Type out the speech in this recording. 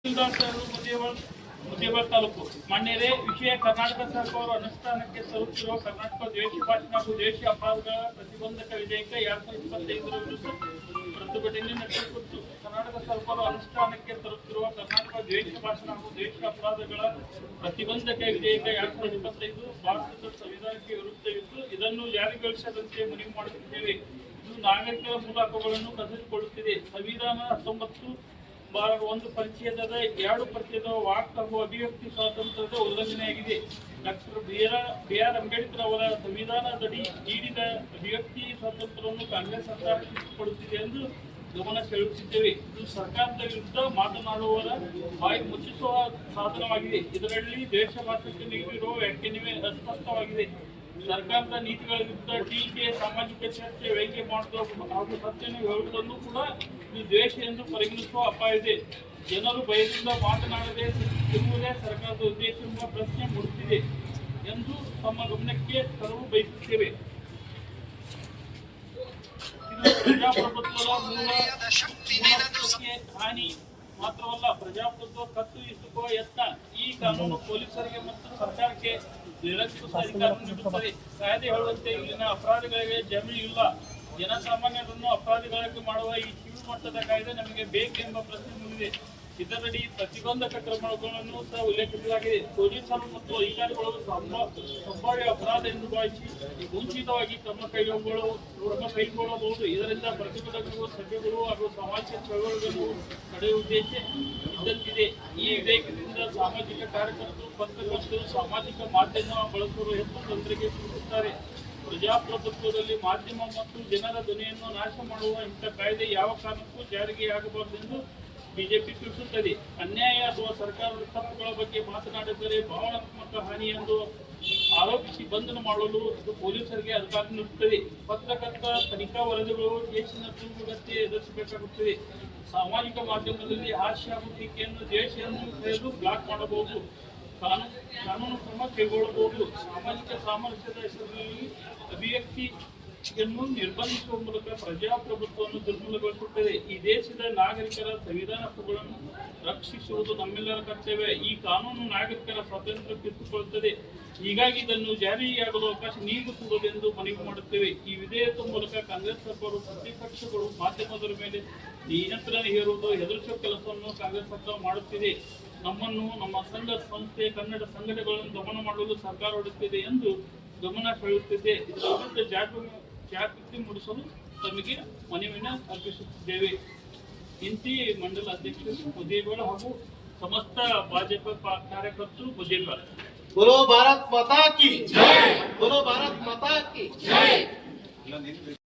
ಮುದ್ದೇಬಿಹಾಳ ತಾಲೂಕು ಮಾನ್ಯರೇ, ವಿಷಯ ಕರ್ನಾಟಕ ಸರ್ಕಾರ ಅನುಷ್ಠಾನಕ್ಕೆ ತರುತ್ತಿರುವ ಕರ್ನಾಟಕ ದ್ವೇಷ ಭಾಷಣ ಹಾಗೂ ದ್ವೇಷ ಅಪರಾಧಗಳ ಪ್ರತಿಬಂಧಕ ವಿಧೇಯಕ 2025 ವಿರುದ್ಧ ಪ್ರತಿಭಟನೆ ನಡೆಸಿಕೊಟ್ಟು ಕರ್ನಾಟಕ ಸರ್ಕಾರ ಅನುಷ್ಠಾನಕ್ಕೆ ತರುತ್ತಿರುವ ಕರ್ನಾಟಕ ದ್ವೇಷ ಭಾಷಣ ಹಾಗೂ ದ್ವೇಷ ಅಪರಾಧಗಳ ಪ್ರತಿಬಂಧಕ ವಿಧೇಯಕ 2025 ಭಾರತದ ಸಂವಿಧಾನಕ್ಕೆ ವಿರುದ್ಧವಿದ್ದು ಇದನ್ನು ಜಾರಿಗೊಳಿಸದಂತೆ ಮನವಿ ಮಾಡುತ್ತಿದ್ದೇವೆ. ಇದು ನಾಗರಿಕರ ಮೂಲ ಹಕ್ಕುಗಳನ್ನು ಕಸಿದುಕೊಳ್ಳುತ್ತಿದೆ. ಸಂವಿಧಾನ 19(1) ಪರಿಚ್ಛೇದದ 2 ಪರಿಚ್ಛೇದ ವಾಕ್ ಹಾಗೂ ಅಭಿವ್ಯಕ್ತಿ ಸ್ವಾತಂತ್ರ್ಯದ ಉಲ್ಲಂಘನೆಯಾಗಿದೆ. Doctor B R. ಅಂಬೇಡ್ಕರ್ ಅವರ ಸಂವಿಧಾನದಡಿ ನೀಡಿದ ಅಭಿವ್ಯಕ್ತಿ ಸ್ವಾತಂತ್ರ್ಯವನ್ನು ಕಾಂಗ್ರೆಸ್ ಸರ್ಕಾರ ಕಿತ್ತುಕೊಳ್ಳುತ್ತಿದೆ ಎಂದು ಗಮನ ಸೆಳೆಯುತ್ತಿದ್ದೇವೆ. ಇದು ಸರ್ಕಾರದ ವಿರುದ್ಧ ಮಾತನಾಡುವವರ ಬಾಯಿ ಮುಚ್ಚಿಸುವ ಸಾಧನವಾಗಿದೆ. ಇದರಲ್ಲಿ ದೇಶ ಭಾಷೆಗೆ ನೀಡಿರುವ ವ್ಯಾಖ್ಯಾನವೇ ಅಸ್ಪಷ್ಟವಾಗಿದೆ. ಸರ್ಕಾರದ ನೀತಿಗಳ ವಿರುದ್ಧ ಟೀಕೆ, ಸಾಮಾಜಿಕ ಚರ್ಚೆ, ವ್ಯಂಗ್ಯ ಮಾಡುವುದು ಹಾಗೂ ಸತ್ಯವನ್ನು ಹೇಳುವುದನ್ನು ಕೂಡ ಇದು ದ್ವೇಷ ಎಂದು ಪರಿಗಣಿಸುವ ಅಪಾಯವಿದೆ. ಜನರು ಭಯದಿಂದ ಮಾತನಾಡದೆ ಇರುವುದೇ ಸರ್ಕಾರದ ಉದ್ದೇಶ ಎಂಬ ಪ್ರಶ್ನೆ ಮೂಡುತ್ತಿದೆ ಎಂದು ತಮ್ಮ ಗಮನಕ್ಕೆ ತರಲು ಬಯಸುತ್ತೇವೆ. ಇದು ಪ್ರಜಾಪ್ರಭುತ್ವದ ಹಾನಿ ಮಾತ್ರವಲ್ಲ, ಪ್ರಜಾಪ್ರಭುತ್ವ ಕತ್ತು ಹಿಸುಕುವ ಯತ್ನ. ಈ ಕಾನೂನು ಪೊಲೀಸರಿಗೆ ಮತ್ತು ಸರ್ಕಾರಕ್ಕೆ ನಿರಂಕುಶ ಅಧಿಕಾರ ನೀಡುತ್ತದೆ. ಕಾಯ್ದೆ ಹೇಳುವಂತೆ ಇಲ್ಲಿನ ಅಪರಾಧಿಗಳಿಗೆ ಜಾಮೀನು ಇಲ್ಲ. ಜನಸಾಮಾನ್ಯರನ್ನು ಅಪರಾಧಿಗಳಾಗಿ ಮಾಡುವ ಈ ಕಿರು ಮಟ್ಟದ ಕಾಯ್ದೆ ನಮಗೆ ಬೇಕೆಂಬ ಪ್ರಶ್ನೆ ಮೂಡಿದೆ. ಇದರಡಿ ಪ್ರತಿಬಂಧಕ ಕ್ರಮಗಳನ್ನು ಸಹ ಉಲ್ಲೇಖಿಸಲಾಗಿದೆ. ಪೊಲೀಸರು ಮತ್ತು ಅಧಿಕಾರಿಗಳು ಸಂಭಾವ್ಯ ಅಪರಾಧ ಎಂದು ಭಾವಿಸಿ ಮುಂಚಿತವಾಗಿ ಕ್ರಮ ಕೈಗೊಳ್ಳಬಹುದು. ಇದರಿಂದ ಪ್ರತಿಭಟನೆಗಳು, ಸಭೆಗಳು ಹಾಗೂ ಸಾಮಾಜಿಕ ಚಳವಳಿಗಳನ್ನು ತಡೆಯುವ ಉದ್ದೇಶ ಇದ್ದಂತಿದೆ. ಈ ವಿಧೇಯಕದಿಂದ ಸಾಮಾಜಿಕ ಕಾರ್ಯಕರ್ತರು, ಪತ್ರಕರ್ತರು, ಸಾಮಾಜಿಕ ಮಾಧ್ಯಮ ಬಳಸುವವರು ಹೆಚ್ಚು ತೊಂದರೆಗೆ ಸಿಲುಕುತ್ತಾರೆ. ಪ್ರಜಾಪ್ರಭುತ್ವದಲ್ಲಿ ಮಾಧ್ಯಮ ಮತ್ತು ಜನರ ಧ್ವನಿಯನ್ನು ನಾಶ ಮಾಡುವ ಇಂಥ ಕಾಯ್ದೆ ಯಾವ ಕಾರಣಕ್ಕೂ ಜಾರಿಗೆ ಆಗಬಾರದೆಂದು ಬಿಜೆಪಿ ತಿಳಿಸುತ್ತದೆ. ಅನ್ಯಾಯ ಅಥವಾ ಸರ್ಕಾರದ ತಪ್ಪುಗಳ ಬಗ್ಗೆ ಮಾತನಾಡಿದರೆ ಭಾವನಾತ್ಮಕ ಹಾನಿ ಎಂದು ಆರೋಪಿಸಿ ಬಂಧನ ಮಾಡಲು ಇದು ಪೊಲೀಸರಿಗೆ ಅಧಿಕಾರ ನೀಡುತ್ತದೆ. ಪತ್ರಕರ್ತ ತನಿಖಾ ವರದಿಗಳು ಕೇಸಿನ ತೂಗುಗತ್ತೆ ಎದುರಿಸಬೇಕಾಗುತ್ತದೆ. ಸಾಮಾಜಿಕ ಮಾಧ್ಯಮದಲ್ಲಿ ಹಾಸ್ಯ ಹಾಗೂ ಟೀಕೆಯನ್ನು ದ್ವೇಷವನ್ನು ಕರೆಯಲು ಬ್ಲಾಕ್ ಮಾಡಬಹುದು. ಕಾನೂನು ಕ್ರಮ ಕೈಗೊಳ್ಳಬಹುದು. ಸಾಮಾಜಿಕ ಸಾಮರಸ್ಯದ ಹೆಸರಿನಲ್ಲಿ ಅಭಿವ್ಯಕ್ತಿಯನ್ನು ನಿರ್ಬಂಧಿಸುವ ಮೂಲಕ ಪ್ರಜಾಪ್ರಭುತ್ವವನ್ನು ದುರ್ಬಲಗೊಳಿಸುತ್ತದೆ. ಈ ದೇಶದ ನಾಗರಿಕರ ಸಂವಿಧಾನ ಹಕ್ಕುಗಳನ್ನು ರಕ್ಷಿಸುವುದು ನಮ್ಮೆಲ್ಲರ ಕರ್ತವ್ಯ. ಈ ಕಾನೂನು ನಾಗರಿಕರ ಸ್ವಾತಂತ್ರ್ಯ ಕಿತ್ತುಕೊಳ್ಳುತ್ತದೆ. ಹೀಗಾಗಿ ಇದನ್ನು ಜಾರಿಯಾಗಲು ಅವಕಾಶ ನೀಡಕೂಡದೆಂದು ಮನವಿ ಮಾಡುತ್ತೇವೆ. ಈ ವಿಧೇಯಕದ ಮೂಲಕ ಕಾಂಗ್ರೆಸ್ ಸರ್ಕಾರ ಪ್ರತಿಪಕ್ಷಗಳು ಮಾಧ್ಯಮದವರ ಮೇಲೆ ನಿಯಂತ್ರಣ ಹೇರುವುದು ಹೆದರಿಸುವ ಕೆಲಸವನ್ನು ಕಾಂಗ್ರೆಸ್ ಸರ್ಕಾರ ಮಾಡುತ್ತಿದೆ. ನಮ್ಮನ್ನು, ನಮ್ಮ ಸಂಘ ಸಂಸ್ಥೆ, ಕನ್ನಡ ಸಂಘಟನೆಗಳನ್ನು ದಮನ ಮಾಡಲು ಸರ್ಕಾರ ಹೊರಡುತ್ತಿದೆ ಎಂದು ಗಮನ ಸೆಳೆಯುತ್ತಿದೆ. ಇದರ ವಿರುದ್ಧ ಜಾಗೃತಿ ಮೂಡಿಸಲು ತಮಗೆ ಮನವಿಯನ್ನು ಅರ್ಪಿಸುತ್ತಿದ್ದೇವೆ. ಇಂತಿ ಮಂಡಲ ಅಧ್ಯಕ್ಷರು ಮುದ್ದೇಬಿಹಾಳ ಹಾಗೂ ಸಮಸ್ತ ಭಾಜಪ ಕಾರ್ಯಕರ್ತರು ಮುದ್ದೇಬಿಹಾಳ. बोलो भारत माता की जय, बोलो भारत माता की जय।